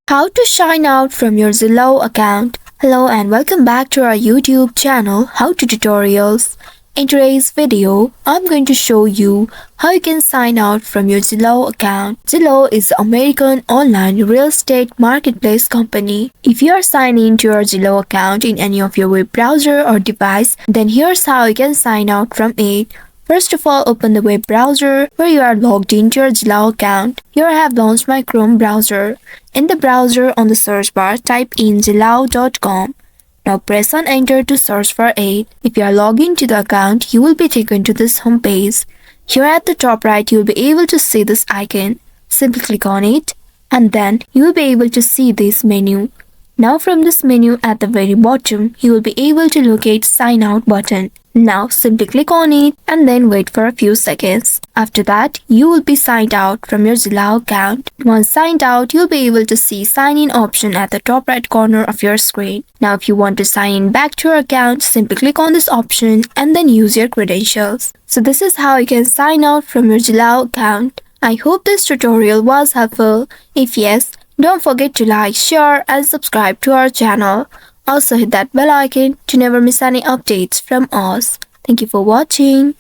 How to sign out from your Zillow account. Hello and welcome back to our YouTube channel How to Tutorials. In today's video, I'm going to show you how you can sign out from your Zillow account. Zillow is the American online real estate marketplace company. If you are signing into your Zillow account in any of your web browser or device, then here's how you can sign out from it. First of all, open the web browser where you are logged into your Zillow account. Here I have launched my Chrome browser. In the browser, on the search bar, type in zillow.com. Now press on enter to search for it. If you are logged into the account, you will be taken to this home page. Here at the top right, you will be able to see this icon. Simply click on it and then you will be able to see this menu. Now from this menu at the very bottom, you will be able to locate sign out button. Now simply click on it and then wait for a few seconds. After that, you will be signed out from your Zillow account. Once signed out, you'll be able to see sign in option at the top right corner of your screen. Now if you want to sign in back to your account, simply click on this option and then use your credentials. So this is how you can sign out from your Zillow account. I hope this tutorial was helpful. If yes, don't forget to like, share and subscribe to our channel. Also hit that bell icon to never miss any updates from us. Thank you for watching.